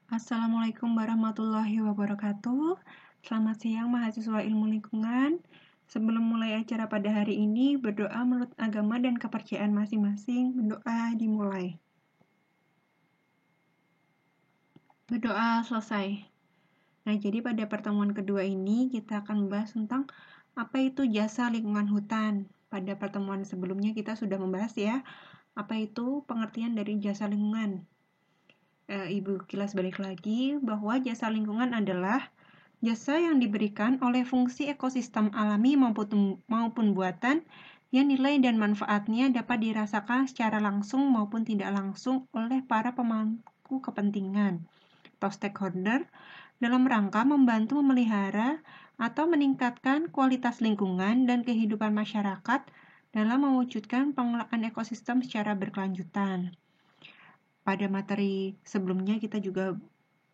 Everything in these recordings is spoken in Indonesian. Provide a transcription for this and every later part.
Assalamualaikum warahmatullahi wabarakatuh. Selamat siang mahasiswa ilmu lingkungan. Sebelum mulai acara pada hari ini, berdoa menurut agama dan kepercayaan masing-masing. Berdoa dimulai. Berdoa selesai. Nah, jadi pada pertemuan kedua ini kita akan membahas tentang apa itu jasa lingkungan hutan. Pada pertemuan sebelumnya kita sudah membahas ya, apa itu pengertian dari jasa lingkungan. Ibu kilas balik lagi bahwa jasa lingkungan adalah jasa yang diberikan oleh fungsi ekosistem alami maupun buatan yang nilai dan manfaatnya dapat dirasakan secara langsung maupun tidak langsung oleh para pemangku kepentingan atau stakeholder dalam rangka membantu memelihara atau meningkatkan kualitas lingkungan dan kehidupan masyarakat dalam mewujudkan pengelolaan ekosistem secara berkelanjutan. Pada materi sebelumnya kita juga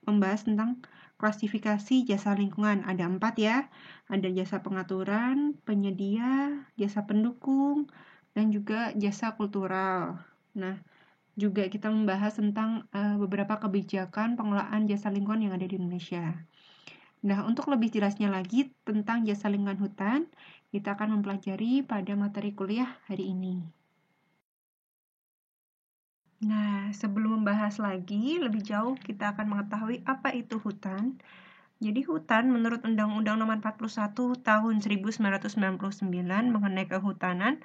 membahas tentang klasifikasi jasa lingkungan. Ada 4 ya. Ada jasa pengaturan, penyedia, jasa pendukung, dan juga jasa kultural. Nah, juga kita membahas tentang beberapa kebijakan pengelolaan jasa lingkungan yang ada di Indonesia. Nah, untuk lebih jelasnya lagi tentang jasa lingkungan hutan, kita akan mempelajari pada materi kuliah hari ini. Nah, sebelum membahas lagi lebih jauh, kita akan mengetahui apa itu hutan. Jadi hutan menurut Undang-Undang Nomor 41 Tahun 1999 mengenai kehutanan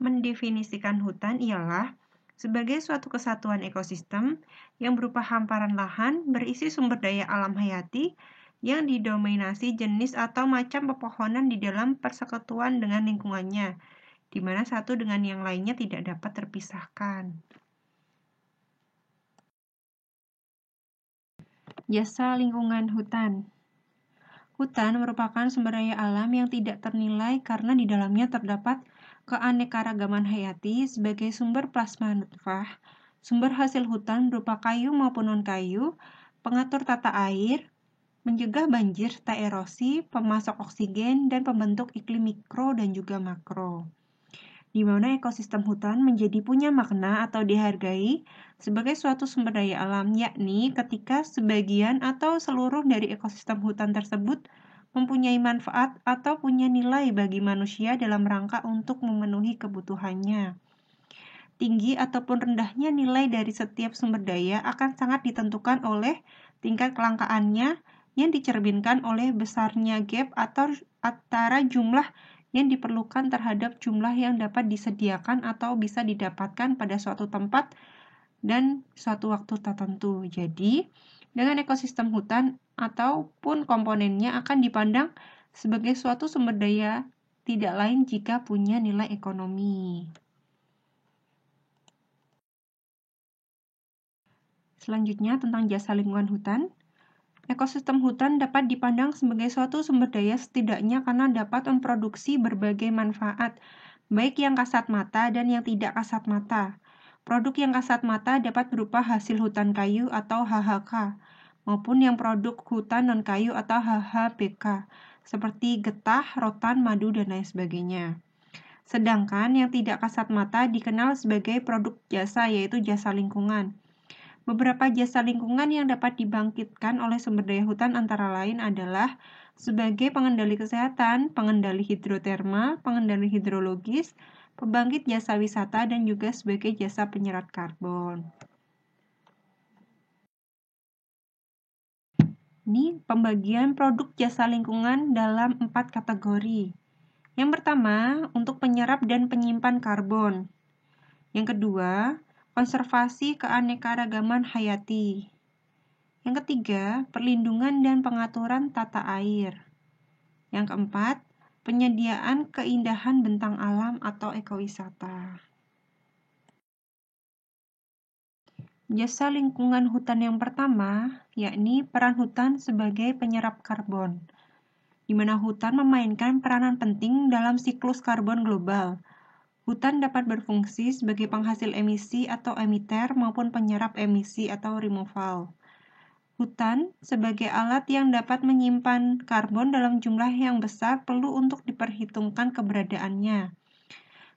mendefinisikan hutan ialah sebagai suatu kesatuan ekosistem yang berupa hamparan lahan berisi sumber daya alam hayati yang didominasi jenis atau macam pepohonan di dalam persekutuan dengan lingkungannya, di mana satu dengan yang lainnya tidak dapat terpisahkan. Jasa lingkungan hutan. Hutan merupakan sumber daya alam yang tidak ternilai karena di dalamnya terdapat keanekaragaman hayati sebagai sumber plasma nutfah. Sumber hasil hutan berupa kayu maupun non-kayu, pengatur tata air, mencegah banjir serta erosi, pemasok oksigen, dan pembentuk iklim mikro dan juga makro. Di mana ekosistem hutan menjadi punya makna atau dihargai sebagai suatu sumber daya alam, yakni ketika sebagian atau seluruh dari ekosistem hutan tersebut mempunyai manfaat atau punya nilai bagi manusia dalam rangka untuk memenuhi kebutuhannya. Tinggi ataupun rendahnya nilai dari setiap sumber daya akan sangat ditentukan oleh tingkat kelangkaannya yang dicerminkan oleh besarnya gap atau antara jumlah yang diperlukan terhadap jumlah yang dapat disediakan atau bisa didapatkan pada suatu tempat dan suatu waktu tertentu. Jadi, dengan ekosistem hutan ataupun komponennya akan dipandang sebagai suatu sumber daya tidak lain jika punya nilai ekonomi. Selanjutnya tentang jasa lingkungan hutan. Ekosistem hutan dapat dipandang sebagai suatu sumber daya setidaknya karena dapat memproduksi berbagai manfaat, baik yang kasat mata dan yang tidak kasat mata. Produk yang kasat mata dapat berupa hasil hutan kayu atau HHK, maupun yang produk hutan non-kayu atau HHBK, seperti getah, rotan, madu, dan lain sebagainya. Sedangkan yang tidak kasat mata dikenal sebagai produk jasa, yaitu jasa lingkungan. Beberapa jasa lingkungan yang dapat dibangkitkan oleh sumber daya hutan antara lain adalah sebagai pengendali kesehatan, pengendali hidrotermal, pengendali hidrologis, pembangkit jasa wisata, dan juga sebagai jasa penyerat karbon. Ini pembagian produk jasa lingkungan dalam 4 kategori. Yang pertama, untuk penyerap dan penyimpan karbon. Yang kedua, konservasi keanekaragaman hayati. Yang ketiga, perlindungan dan pengaturan tata air. Yang keempat, penyediaan keindahan bentang alam atau ekowisata. Jasa lingkungan hutan yang pertama, yakni peran hutan sebagai penyerap karbon, di mana hutan memainkan peranan penting dalam siklus karbon global. Hutan dapat berfungsi sebagai penghasil emisi atau emiter maupun penyerap emisi atau removal. Hutan sebagai alat yang dapat menyimpan karbon dalam jumlah yang besar perlu untuk diperhitungkan keberadaannya.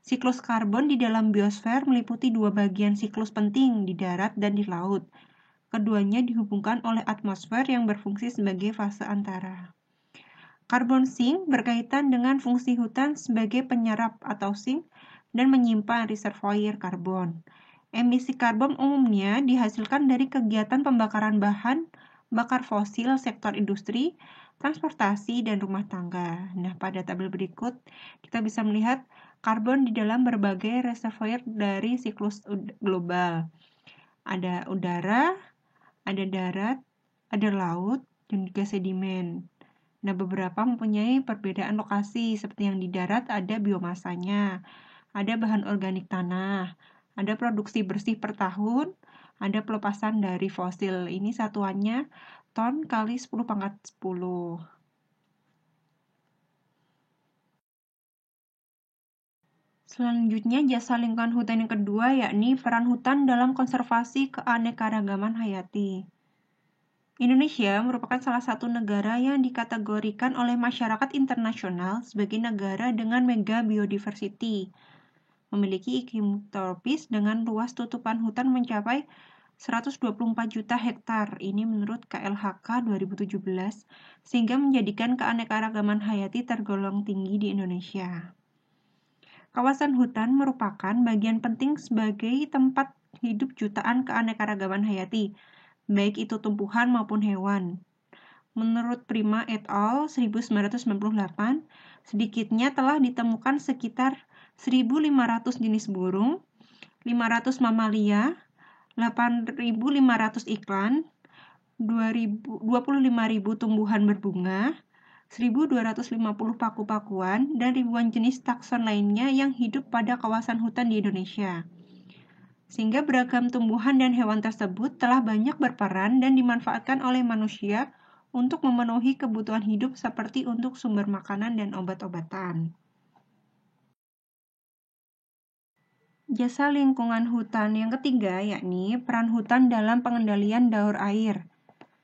Siklus karbon di dalam biosfer meliputi 2 bagian siklus penting di darat dan di laut. Keduanya dihubungkan oleh atmosfer yang berfungsi sebagai fase antara. Karbon sink berkaitan dengan fungsi hutan sebagai penyerap atau sink dan menyimpan reservoir karbon. Emisi karbon umumnya dihasilkan dari kegiatan pembakaran bahan bakar fosil sektor industri, transportasi, dan rumah tangga. Nah, pada tabel berikut kita bisa melihat karbon di dalam berbagai reservoir dari siklus global. Ada udara, ada darat, ada laut, dan juga sedimen. Nah, beberapa mempunyai perbedaan lokasi, seperti yang di darat ada biomasanya, ada bahan organik tanah, ada produksi bersih per tahun, ada pelepasan dari fosil. Ini satuannya ton kali 10⁻10. Selanjutnya, jasa lingkungan hutan yang kedua yakni peran hutan dalam konservasi keanekaragaman hayati. Indonesia merupakan salah satu negara yang dikategorikan oleh masyarakat internasional sebagai negara dengan mega biodiversity. Memiliki iklim tropis dengan luas tutupan hutan mencapai 124 juta hektar, ini menurut KLHK 2017, sehingga menjadikan keanekaragaman hayati tergolong tinggi di Indonesia. Kawasan hutan merupakan bagian penting sebagai tempat hidup jutaan keanekaragaman hayati, baik itu tumbuhan maupun hewan. Menurut Prima et al. 1998, sedikitnya telah ditemukan sekitar 1.500 jenis burung, 500 mamalia, 8.500 iklan, 25.000 tumbuhan berbunga, 1.250 paku-pakuan, dan ribuan jenis takson lainnya yang hidup pada kawasan hutan di Indonesia. Sehingga beragam tumbuhan dan hewan tersebut telah banyak berperan dan dimanfaatkan oleh manusia untuk memenuhi kebutuhan hidup seperti untuk sumber makanan dan obat-obatan. Jasa lingkungan hutan yang ketiga yakni peran hutan dalam pengendalian daur air,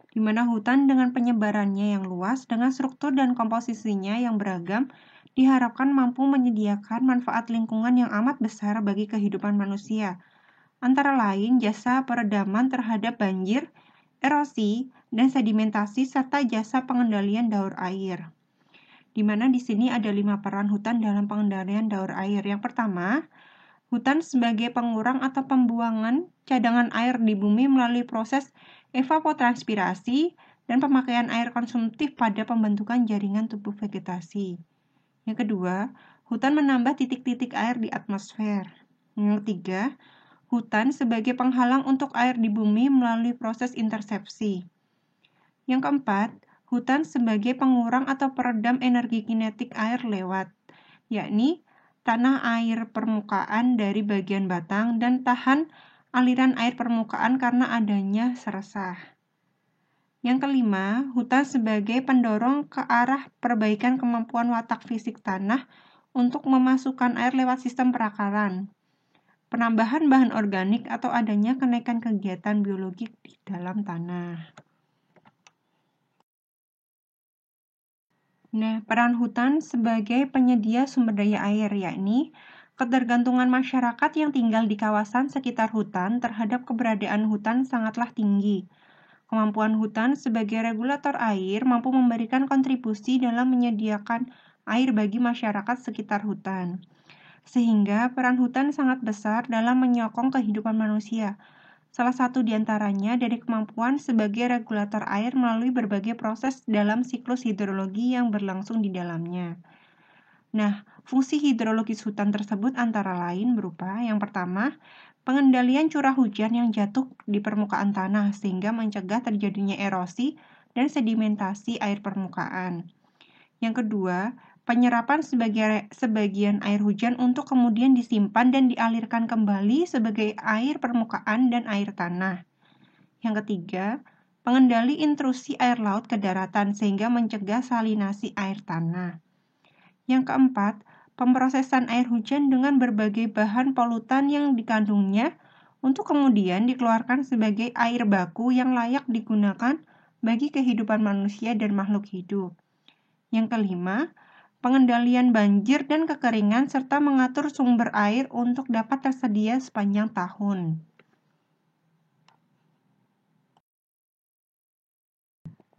di mana hutan dengan penyebarannya yang luas dengan struktur dan komposisinya yang beragam diharapkan mampu menyediakan manfaat lingkungan yang amat besar bagi kehidupan manusia, antara lain jasa peredaman terhadap banjir, erosi, dan sedimentasi serta jasa pengendalian daur air. Di mana di sini ada 5 peran hutan dalam pengendalian daur air. Yang pertama, hutan sebagai pengurang atau pembuangan cadangan air di bumi melalui proses evapotranspirasi dan pemakaian air konsumtif pada pembentukan jaringan tubuh vegetasi. Yang kedua, hutan menambah titik-titik air di atmosfer. Yang ketiga, hutan sebagai penghalang untuk air di bumi melalui proses intersepsi. Yang keempat, hutan sebagai pengurang atau peredam energi kinetik air lewat, yakni tanah air permukaan dari bagian batang dan tahan aliran air permukaan karena adanya seresah. Yang kelima, hutan sebagai pendorong ke arah perbaikan kemampuan watak fisik tanah untuk memasukkan air lewat sistem perakaran, penambahan bahan organik atau adanya kenaikan kegiatan biologik di dalam tanah. Nah, peran hutan sebagai penyedia sumber daya air yakni ketergantungan masyarakat yang tinggal di kawasan sekitar hutan terhadap keberadaan hutan sangatlah tinggi. Kemampuan hutan sebagai regulator air mampu memberikan kontribusi dalam menyediakan air bagi masyarakat sekitar hutan. Sehingga peran hutan sangat besar dalam menyokong kehidupan manusia. Salah satu diantaranya dari kemampuan sebagai regulator air melalui berbagai proses dalam siklus hidrologi yang berlangsung di dalamnya. Nah, fungsi hidrologis hutan tersebut antara lain berupa yang pertama, pengendalian curah hujan yang jatuh di permukaan tanah sehingga mencegah terjadinya erosi dan sedimentasi air permukaan. Yang kedua, penyerapan sebagian air hujan untuk kemudian disimpan dan dialirkan kembali sebagai air permukaan dan air tanah. Yang ketiga, pengendali intrusi air laut ke daratan sehingga mencegah salinasi air tanah. Yang keempat, pemrosesan air hujan dengan berbagai bahan polutan yang dikandungnya untuk kemudian dikeluarkan sebagai air baku yang layak digunakan bagi kehidupan manusia dan makhluk hidup. Yang kelima, pengendalian banjir dan kekeringan serta mengatur sumber air untuk dapat tersedia sepanjang tahun.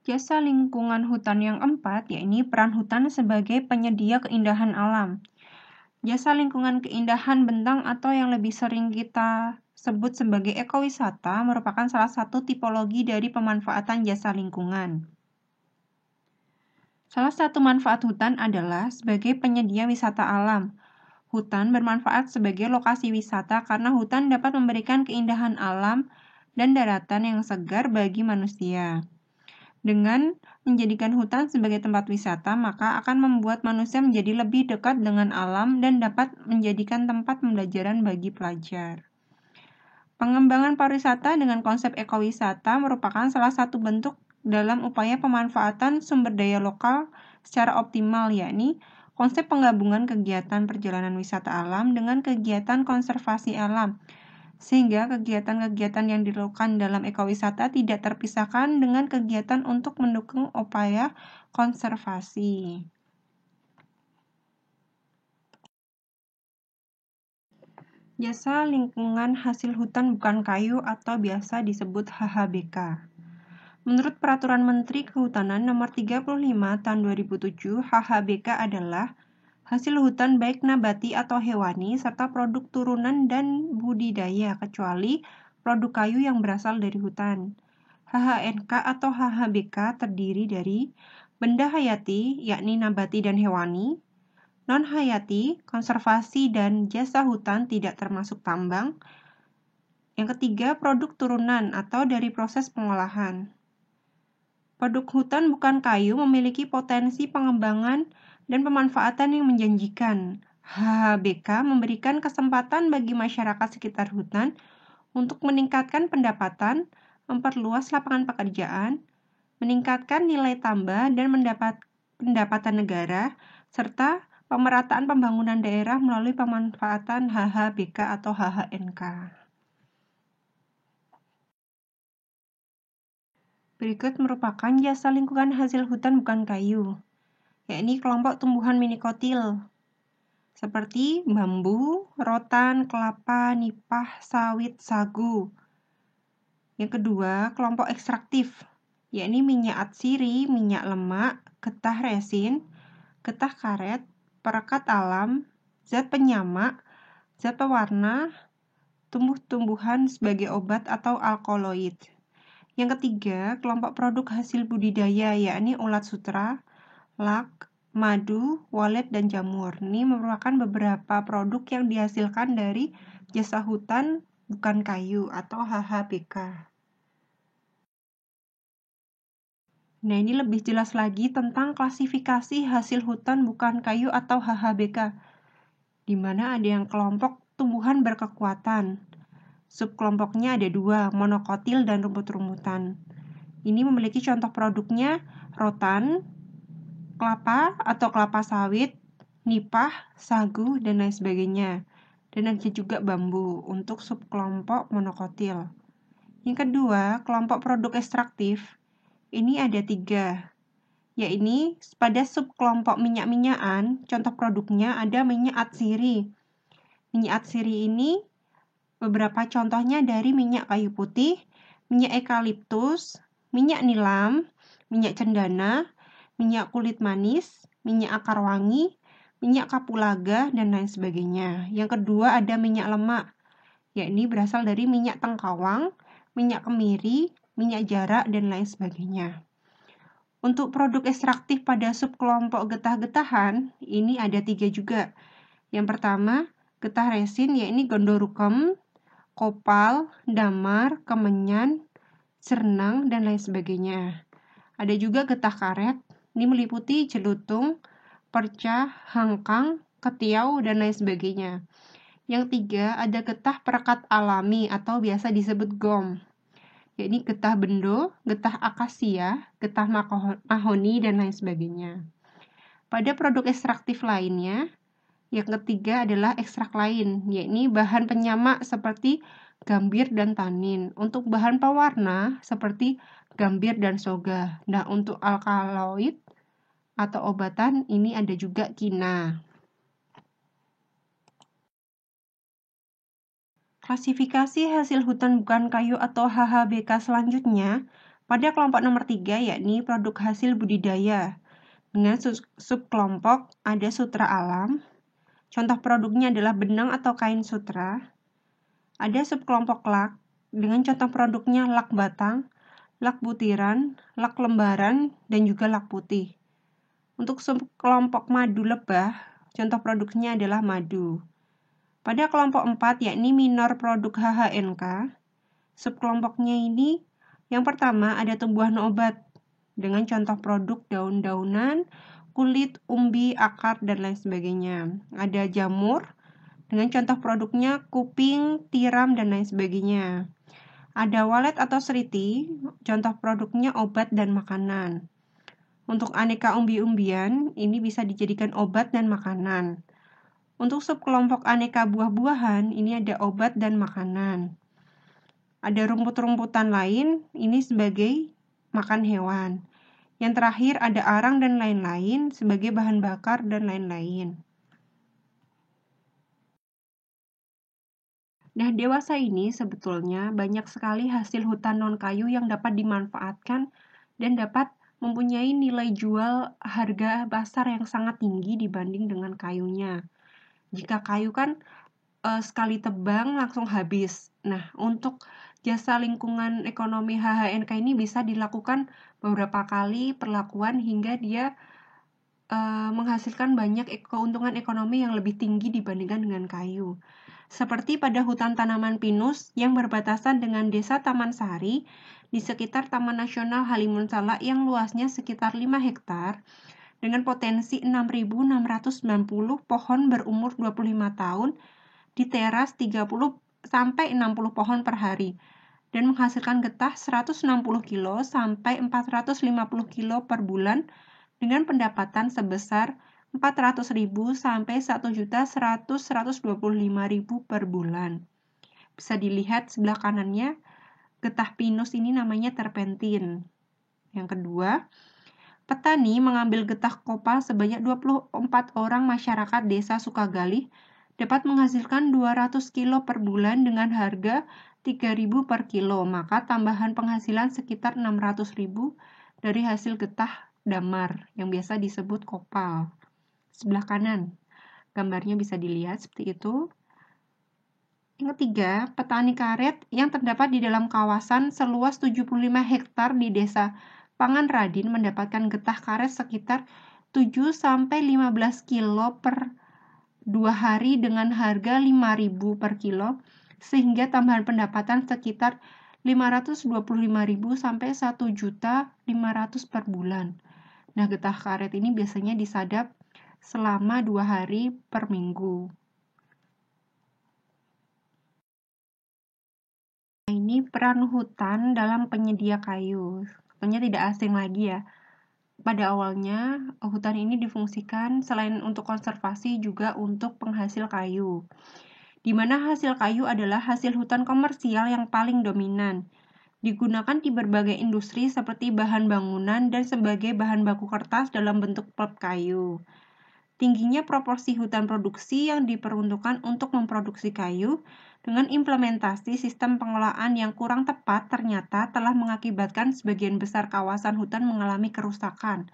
Jasa lingkungan hutan yang keempat, yakni peran hutan sebagai penyedia keindahan alam. Jasa lingkungan keindahan bentang atau yang lebih sering kita sebut sebagai ekowisata merupakan salah satu tipologi dari pemanfaatan jasa lingkungan. Salah satu manfaat hutan adalah sebagai penyedia wisata alam. Hutan bermanfaat sebagai lokasi wisata karena hutan dapat memberikan keindahan alam dan daratan yang segar bagi manusia. Dengan menjadikan hutan sebagai tempat wisata, maka akan membuat manusia menjadi lebih dekat dengan alam dan dapat menjadikan tempat pembelajaran bagi pelajar. Pengembangan pariwisata dengan konsep ekowisata merupakan salah satu bentuk dalam upaya pemanfaatan sumber daya lokal secara optimal, yakni konsep penggabungan kegiatan perjalanan wisata alam dengan kegiatan konservasi alam, sehingga kegiatan-kegiatan yang dilakukan dalam ekowisata tidak terpisahkan dengan kegiatan untuk mendukung upaya konservasi. Jasa lingkungan hasil hutan bukan kayu atau biasa disebut HHBK. Menurut Peraturan Menteri Kehutanan Nomor 35 Tahun 2007, HHBK adalah hasil hutan baik nabati atau hewani serta produk turunan dan budidaya kecuali produk kayu yang berasal dari hutan. HHNK atau HHBK terdiri dari benda hayati, yakni nabati dan hewani, non-hayati, konservasi dan jasa hutan tidak termasuk tambang. Yang ketiga, produk turunan atau dari proses pengolahan. Produk hutan bukan kayu memiliki potensi pengembangan dan pemanfaatan yang menjanjikan. HHBK memberikan kesempatan bagi masyarakat sekitar hutan untuk meningkatkan pendapatan, memperluas lapangan pekerjaan, meningkatkan nilai tambah dan mendapat pendapatan negara, serta pemerataan pembangunan daerah melalui pemanfaatan HHBK atau HHNK. Berikut merupakan jasa lingkungan hasil hutan bukan kayu, yakni kelompok tumbuhan minikotil, seperti bambu, rotan, kelapa, nipah, sawit, sagu. Yang kedua, kelompok ekstraktif, yakni minyak atsiri, minyak lemak, getah resin, getah karet, perekat alam, zat penyamak, zat pewarna, tumbuh-tumbuhan sebagai obat atau alkaloid. Yang ketiga, kelompok produk hasil budidaya, yakni ulat sutra, lak, madu, walet, dan jamur. Ini merupakan beberapa produk yang dihasilkan dari jasa hutan bukan kayu atau HHBK. Nah, ini lebih jelas lagi tentang klasifikasi hasil hutan bukan kayu atau HHBK, di mana ada yang kelompok tumbuhan berkekuatan. Subkelompoknya ada dua, monokotil dan rumput-rumputan. Ini memiliki contoh produknya rotan, kelapa atau kelapa sawit, nipah, sagu, dan lain sebagainya. Dan ada juga bambu untuk subkelompok monokotil. Yang kedua, kelompok produk ekstraktif. Ini ada tiga, yakni pada subkelompok minyak-minyakan, contoh produknya ada minyak atsiri. Minyak atsiri ini beberapa contohnya dari minyak kayu putih, minyak eukaliptus, minyak nilam, minyak cendana, minyak kulit manis, minyak akar wangi, minyak kapulaga, dan lain sebagainya. Yang kedua ada minyak lemak, yakni berasal dari minyak tengkawang, minyak kemiri, minyak jarak, dan lain sebagainya. Untuk produk ekstraktif pada subkelompok getah-getahan, ini ada tiga juga. Yang pertama, getah resin, yakni gondorukem, kopal, damar, kemenyan, cernang, dan lain sebagainya. Ada juga getah karet, ini meliputi celutung, perca, hangkang, ketiau, dan lain sebagainya. Yang tiga, ada getah perekat alami atau biasa disebut gom, yakni getah bendo, getah akasia, getah mahoni, dan lain sebagainya. Pada produk ekstraktif lainnya, yang ketiga adalah ekstrak lain, yakni bahan penyamak seperti gambir dan tanin. Untuk bahan pewarna seperti gambir dan soga. Nah, untuk alkaloid atau obatan ini ada juga kina. Klasifikasi hasil hutan bukan kayu atau HHBK selanjutnya Pada kelompok nomor 3 yakni produk hasil budidaya. Dengan subkelompok ada sutra alam. Contoh produknya adalah benang atau kain sutra. Ada subkelompok lak dengan contoh produknya lak batang, lak butiran, lak lembaran, dan juga lak putih. Untuk subkelompok madu lebah, contoh produknya adalah madu. Pada kelompok 4 yakni minor produk HHNK, subkelompoknya ini yang pertama ada tumbuhan obat dengan contoh produk daun-daunan, kulit, umbi, akar, dan lain sebagainya. Ada jamur dengan contoh produknya kuping, tiram, dan lain sebagainya. Ada walet atau seriti, contoh produknya obat dan makanan. Untuk aneka umbi-umbian, ini bisa dijadikan obat dan makanan. Untuk subkelompok aneka buah-buahan, ini ada obat dan makanan. Ada rumput-rumputan lain, ini sebagai makan hewan. Yang terakhir ada arang dan lain-lain sebagai bahan bakar dan lain-lain. Nah, dewasa ini sebetulnya banyak sekali hasil hutan non-kayu yang dapat dimanfaatkan dan dapat mempunyai nilai jual harga pasar yang sangat tinggi dibanding dengan kayunya. Jika kayu kan sekali tebang langsung habis. Nah, untuk jasa lingkungan ekonomi HHNK ini bisa dilakukan beberapa kali perlakuan hingga dia menghasilkan banyak keuntungan ekonomi yang lebih tinggi dibandingkan dengan kayu. Seperti pada hutan tanaman pinus yang berbatasan dengan desa Taman Sari di sekitar Taman Nasional Halimun Salak yang luasnya sekitar 5 hektar dengan potensi 6.690 pohon berumur 25 tahun di teras 30 sampai 60 pohon per hari dan menghasilkan getah 160 kilo sampai 450 kilo per bulan dengan pendapatan sebesar 400.000 sampai 1.125.000 per bulan. Bisa dilihat sebelah kanannya, getah pinus ini namanya terpentin. Yang kedua, petani mengambil getah kopal sebanyak 24 orang masyarakat desa Sukagalih dapat menghasilkan 200 kilo per bulan dengan harga 3.000 per kilo, maka tambahan penghasilan sekitar 600.000 dari hasil getah damar yang biasa disebut kopal. Sebelah kanan, gambarnya bisa dilihat seperti itu. Yang ketiga, petani karet yang terdapat di dalam kawasan seluas 75 hektar di desa Panganradin mendapatkan getah karet sekitar 7-15 kilo per 2 hari dengan harga 5.000 per kilo, sehingga tambahan pendapatan sekitar 525.000 sampai 1.500.000 per bulan. Nah, getah karet ini biasanya disadap selama 2 hari per minggu. Nah, ini peran hutan dalam penyedia kayu. Tentunya tidak asing lagi ya. Pada awalnya, hutan ini difungsikan selain untuk konservasi juga untuk penghasil kayu. Di mana hasil kayu adalah hasil hutan komersial yang paling dominan. Digunakan di berbagai industri seperti bahan bangunan dan sebagai bahan baku kertas dalam bentuk pulp kayu. Tingginya proporsi hutan produksi yang diperuntukkan untuk memproduksi kayu dengan implementasi sistem pengelolaan yang kurang tepat ternyata telah mengakibatkan sebagian besar kawasan hutan mengalami kerusakan.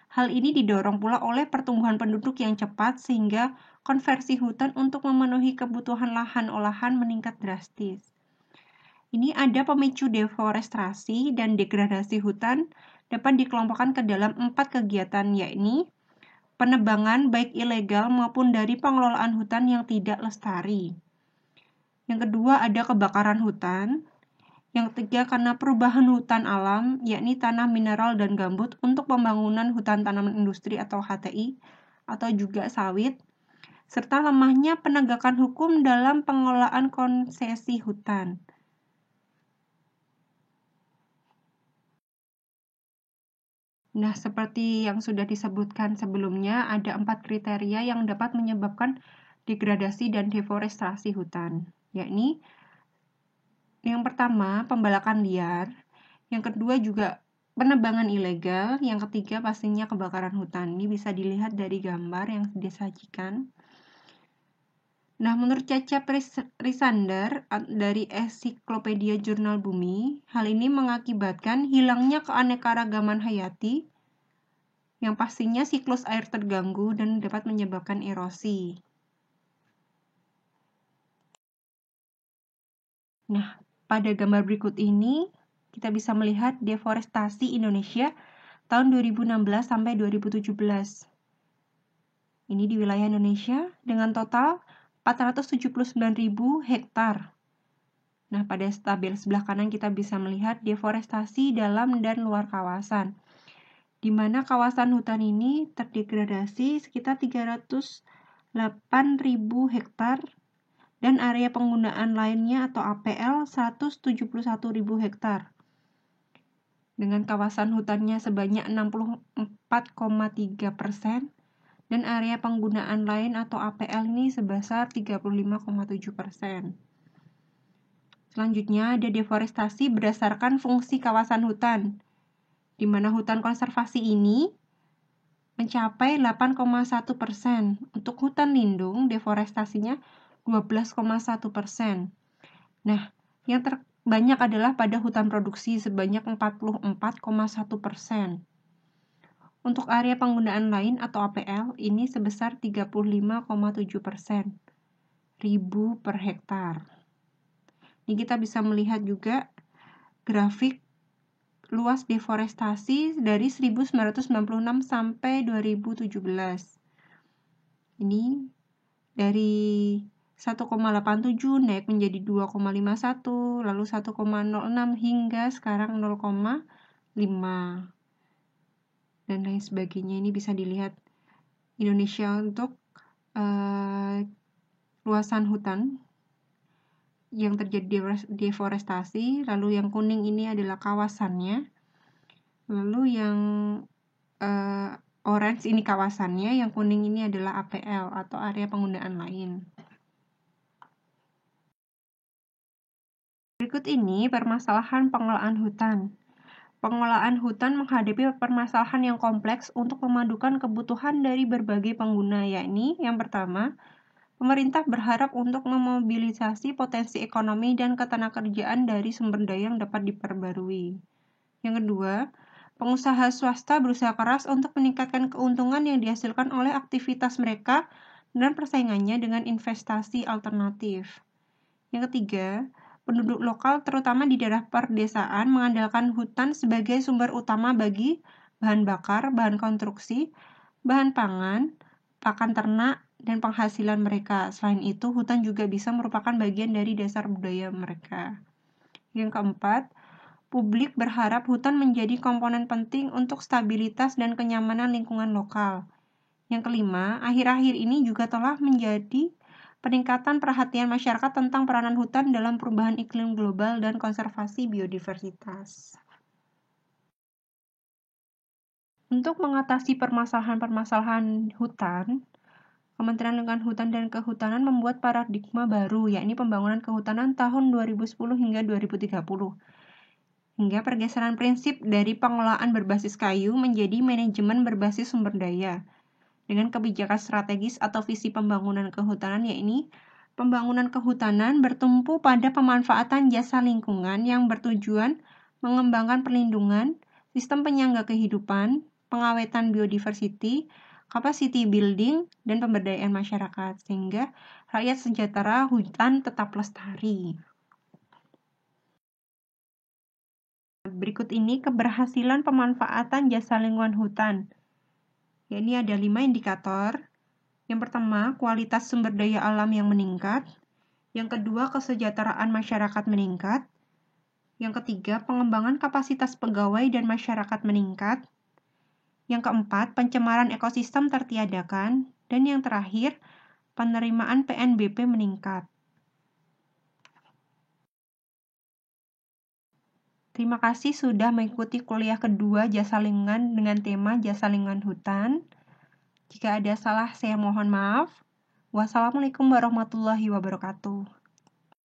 Hal ini didorong pula oleh pertumbuhan penduduk yang cepat sehingga konversi hutan untuk memenuhi kebutuhan lahan olahan meningkat drastis. Ini ada pemicu deforestasi dan degradasi hutan dapat dikelompokkan ke dalam 4 kegiatan, yakni penebangan baik ilegal maupun dari pengelolaan hutan yang tidak lestari. Yang kedua ada kebakaran hutan. Yang ketiga karena perubahan hutan alam, yakni tanah mineral dan gambut untuk pembangunan hutan tanaman industri atau HTI atau juga sawit, serta lemahnya penegakan hukum dalam pengelolaan konsesi hutan. Nah, seperti yang sudah disebutkan sebelumnya, ada 4 kriteria yang dapat menyebabkan degradasi dan deforestasi hutan, yakni yang pertama, pembalakan liar, yang kedua juga penebangan ilegal, yang ketiga pastinya kebakaran hutan. Ini bisa dilihat dari gambar yang disajikan. Nah, menurut Cecep Risander dari Ensiklopedia Jurnal Bumi, hal ini mengakibatkan hilangnya keanekaragaman hayati, yang pastinya siklus air terganggu dan dapat menyebabkan erosi. Nah, pada gambar berikut ini, kita bisa melihat deforestasi Indonesia tahun 2016 sampai 2017. Ini di wilayah Indonesia dengan total 479.000 hektar. Nah, pada tabel sebelah kanan kita bisa melihat deforestasi dalam dan luar kawasan, di mana kawasan hutan ini terdegradasi sekitar 308.000 hektar dan area penggunaan lainnya atau APL 171.000 hektar. Dengan kawasan hutannya sebanyak 64,3% dan area penggunaan lain atau APL ini sebesar 35,7%. Selanjutnya ada deforestasi berdasarkan fungsi kawasan hutan, di mana hutan konservasi ini mencapai 8,1%. Untuk hutan lindung, deforestasinya 12,1%. Nah, yang terbanyak adalah pada hutan produksi sebanyak 44,1%. Untuk area penggunaan lain atau APL ini sebesar 35,7%, ribu per hektar. Ini kita bisa melihat juga grafik luas deforestasi dari 1996 sampai 2017. Ini dari 1,87 naik menjadi 2,51, lalu 1,06 hingga sekarang 0,5 dan lain sebagainya. Ini bisa dilihat Indonesia untuk luasan hutan yang terjadi deforestasi, lalu yang kuning ini adalah kawasannya, lalu yang orange ini kawasannya, yang kuning ini adalah APL atau area penggunaan lain. Berikut ini permasalahan pengelolaan hutan. Pengelolaan hutan menghadapi permasalahan yang kompleks untuk memadukan kebutuhan dari berbagai pengguna, yakni yang pertama, pemerintah berharap untuk memobilisasi potensi ekonomi dan ketenagakerjaan dari sumber daya yang dapat diperbarui. Yang kedua, pengusaha swasta berusaha keras untuk meningkatkan keuntungan yang dihasilkan oleh aktivitas mereka dan persaingannya dengan investasi alternatif. Yang ketiga, penduduk lokal terutama di daerah perdesaan mengandalkan hutan sebagai sumber utama bagi bahan bakar, bahan konstruksi, bahan pangan, pakan ternak, dan penghasilan mereka. Selain itu, hutan juga bisa merupakan bagian dari dasar budaya mereka. Yang keempat, publik berharap hutan menjadi komponen penting untuk stabilitas dan kenyamanan lingkungan lokal. Yang kelima, akhir-akhir ini juga telah menjadi peningkatan perhatian masyarakat tentang peranan hutan dalam perubahan iklim global dan konservasi biodiversitas. Untuk mengatasi permasalahan-permasalahan hutan, Kementerian Lingkungan Hidup dan Kehutanan membuat paradigma baru, yakni pembangunan kehutanan tahun 2010 hingga 2030. Hingga pergeseran prinsip dari pengelolaan berbasis kayu menjadi manajemen berbasis sumber daya. Dengan kebijakan strategis atau visi pembangunan kehutanan, yakni pembangunan kehutanan bertumpu pada pemanfaatan jasa lingkungan yang bertujuan mengembangkan perlindungan, sistem penyangga kehidupan, pengawetan biodiversity, capacity building, dan pemberdayaan masyarakat, sehingga rakyat sejahtera, hutan tetap lestari. Berikut ini keberhasilan pemanfaatan jasa lingkungan hutan. Ini ada 5 indikator. Yang pertama, kualitas sumber daya alam yang meningkat. Yang kedua, kesejahteraan masyarakat meningkat. Yang ketiga, pengembangan kapasitas pegawai dan masyarakat meningkat. Yang keempat, pencemaran ekosistem tertiadakan. Dan yang terakhir, penerimaan PNBP meningkat. Terima kasih sudah mengikuti kuliah kedua jasa lingkungan dengan tema jasa lingkungan hutan. Jika ada salah, saya mohon maaf. Wassalamualaikum warahmatullahi wabarakatuh.